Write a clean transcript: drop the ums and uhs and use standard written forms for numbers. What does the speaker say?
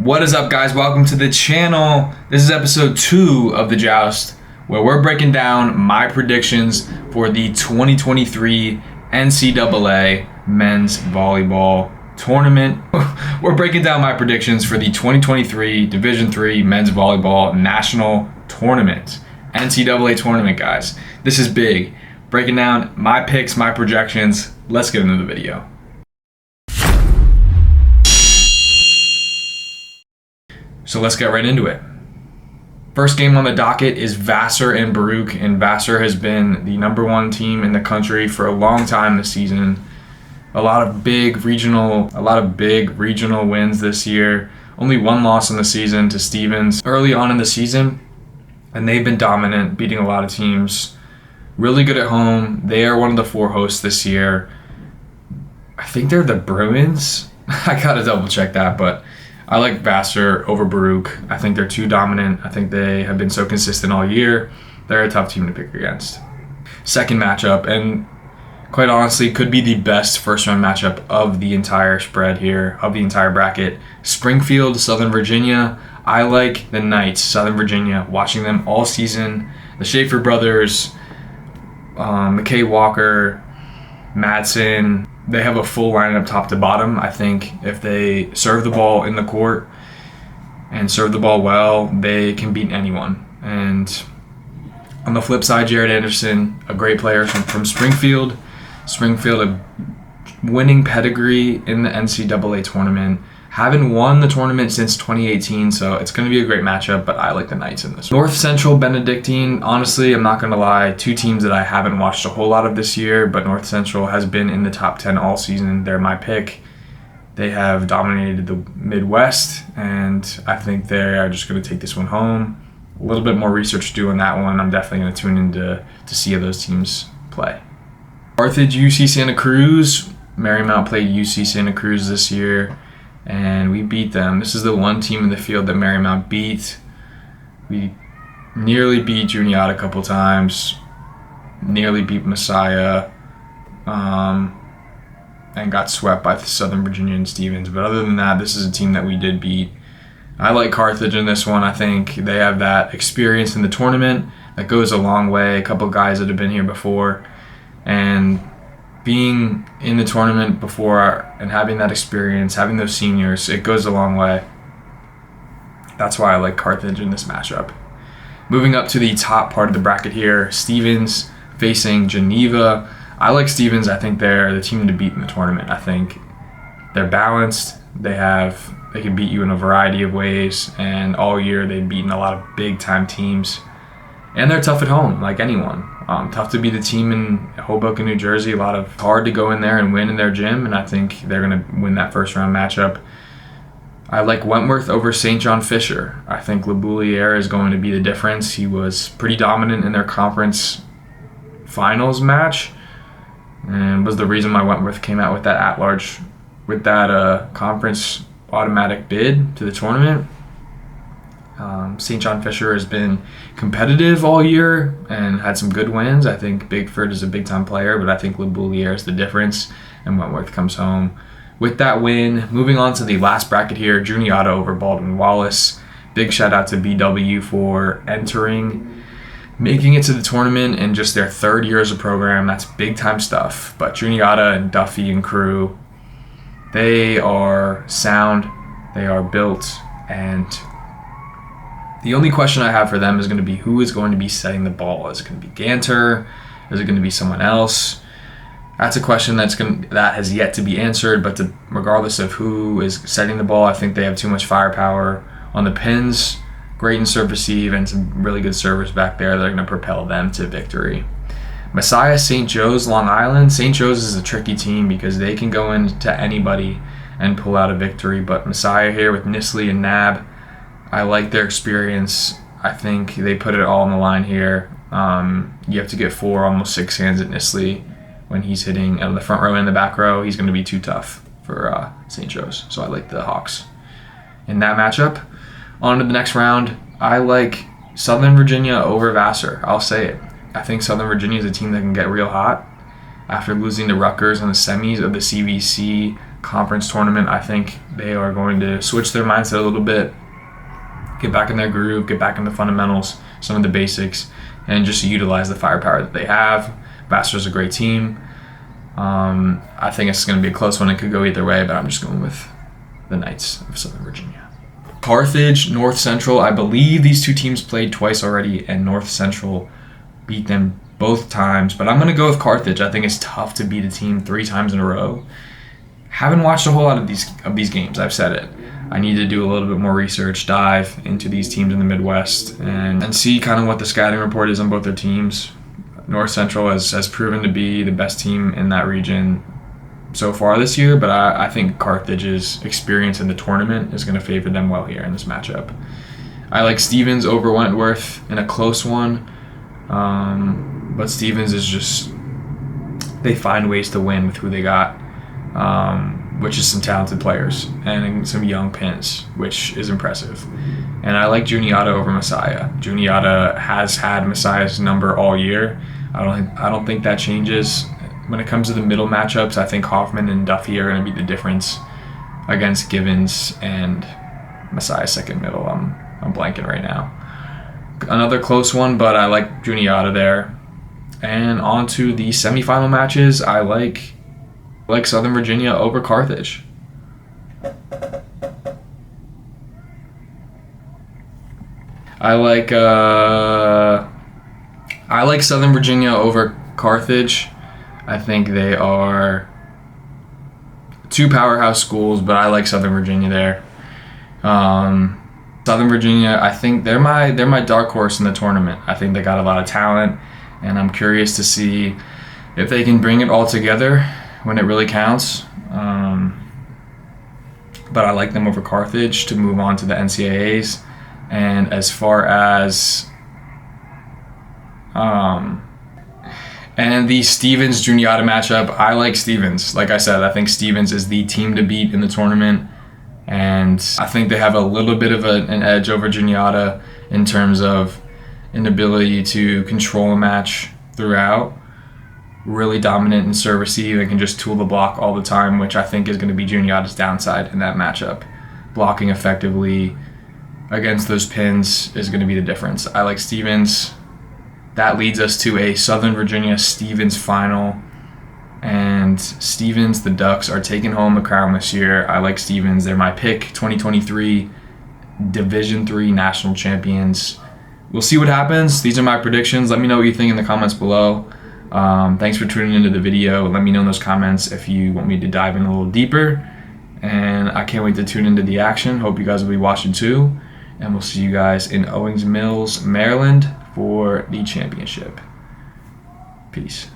What is up, guys? Welcome to the channel. This is episode 2 of the Joust, where we're breaking down my predictions for the 2023 NCAA men's volleyball tournament. We're breaking down my predictions for the 2023 Division III men's volleyball national tournament. NCAA tournament, guys. This is big. Breaking down my picks, my projections. Let's get into the video. So let's get right into it. First game on the docket is Vassar and Baruch, and Vassar has been the #1 team in the country for a long time this season. A lot of big regional wins this year. Only one loss in the season to Stevens early on in the season, and they've been dominant, beating a lot of teams. Really good at home. They are one of the 4 hosts this year. I think they're the Bruins. I gotta double check that, but I like Vassar over Baruch. I think they're too dominant. I think they have been so consistent all year. They're a tough team to pick against. Second matchup, and quite honestly, could be the best first-round matchup of the entire spread here, of the entire bracket. Springfield, Southern Virginia. I like the Knights, Southern Virginia, watching them all season. The Schaefer brothers, McKay Walker, Madsen. They have a full lineup top to bottom. I think if they serve the ball in the court and serve the ball well, they can beat anyone. And on the flip side, Jared Anderson, a great player from Springfield. Springfield, a winning pedigree in the NCAA tournament. Haven't won the tournament since 2018, so it's going to be a great matchup, but I like the Knights in this one. North Central, Benedictine. Honestly, I'm not going to lie, 2 teams that I haven't watched a whole lot of this year, but North Central has been in the top 10 all season. They're my pick. They have dominated the Midwest, and I think they are just going to take this one home. A little bit more research to do on that one. I'm definitely going to tune in to see how those teams play. Carthage, UC Santa Cruz. Marymount played UC Santa Cruz this year, and we beat them. This is the one team in the field that Marymount beat. We nearly beat Juniata a couple times, nearly beat Messiah, and got swept by Southern Virginia and Stevens. But other than that, this is a team that we did beat. I like Carthage in this one. I think they have that experience in the tournament that goes a long way. A couple guys that have been here before, and being in the tournament before and having that experience, having those seniors, it goes a long way. That's why I like Carthage in this matchup. Moving up to the top part of the bracket here, Stevens facing Geneva. I like Stevens. I think they're the team to beat in the tournament. I think they're balanced. They can beat you in a variety of ways, and all year they've beaten a lot of big-time teams. And they're tough at home, like anyone. Tough to be the team in Hoboken, New Jersey. Hard to go in there and win in their gym, and I think they're going to win that first-round matchup. I like Wentworth over St. John Fisher. I think LeBouilliere is going to be the difference. He was pretty dominant in their conference finals match, and was the reason why Wentworth came out with that at-large, with that conference automatic bid to the tournament. St. John Fisher has been competitive all year and had some good wins. I think Bigford is a big-time player, but I think LeBouilliere is the difference, and Wentworth comes home with that win. Moving on to the last bracket here, Juniata over Baldwin Wallace. Big shout-out to BW for making it to the tournament in just their 3rd year as a program. That's big-time stuff. But Juniata and Duffy and crew, they are sound, they are built, and the only question I have for them is going to be who is going to be setting the ball. Is it going to be Ganter? Is it going to be someone else? That's a question that has yet to be answered, but regardless of who is setting the ball, I think they have too much firepower on the pins. Great in serve receive and some really good servers back there that are going to propel them to victory. Messiah, St. Joe's, Long Island. St. Joe's is a tricky team because they can go into anybody and pull out a victory, but Messiah here with Nisley and Nab, I like their experience. I think they put it all on the line here. You have to get 4, almost 6 hands at Nisley when he's hitting out of the front row and the back row. He's going to be too tough for St. Joe's. So I like the Hawks in that matchup. On to the next round. I like Southern Virginia over Vassar. I'll say it. I think Southern Virginia is a team that can get real hot. After losing to Rutgers in the semis of the CVC conference tournament. I think they are going to switch their mindset a little bit, get back in their groove, get back in the fundamentals, some of the basics, and just utilize the firepower that they have. Vassar's a great team. I think it's going to be a close one. It could go either way, but I'm just going with the Knights of Southern Virginia. Carthage, North Central. I believe these two teams played twice already, and North Central beat them both times. But I'm going to go with Carthage. I think it's tough to beat a team 3 times in a row. Haven't watched a whole lot of these games. I've said it. I need to do a little bit more research, dive into these teams in the Midwest, and see kind of what the scouting report is on both their teams. North Central has proven to be the best team in that region so far this year, but I think Carthage's experience in the tournament is going to favor them well here in this matchup. I like Stevens over Wentworth in a close one, but Stevens is just, they find ways to win with who they got, which is some talented players and some young pins, which is impressive. And I like Juniata over Messiah. Juniata has had Messiah's number all year. I don't think that changes. When it comes to the middle matchups, I think Hoffman and Duffy are going to be the difference against Givens and Messiah's second middle. I'm blanking right now. Another close one, but I like Juniata there. And on to the semifinal matches. I like Southern Virginia over Carthage. I like Southern Virginia over Carthage. I think they are 2 powerhouse schools, but I like Southern Virginia there. Southern Virginia, I think they're my dark horse in the tournament. I think they got a lot of talent, and I'm curious to see if they can bring it all together when it really counts. But I like them over Carthage to move on to the NCAAs. And as far as and the Stevens Juniata matchup, I like Stevens. Like I said, I think Stevens is the team to beat in the tournament, and I think they have a little bit of an edge over Juniata in terms of an ability to control a match throughout. Really dominant in serve receive and can just tool the block all the time, which I think is going to be Juniata's downside in that matchup. Blocking effectively against those pins is going to be the difference. I like Stevens. That leads us to a Southern Virginia-Stevens final. And Stevens, the Ducks, are taking home the crown this year. I like Stevens. They're my pick. 2023 Division III national champions. We'll see what happens. These are my predictions. Let me know what you think in the comments below. Thanks for tuning into the video. Let me know in those comments if you want me to dive in a little deeper. And I can't wait to tune into the action. Hope you guys will be watching too. And we'll see you guys in Owings Mills, Maryland for the championship. Peace.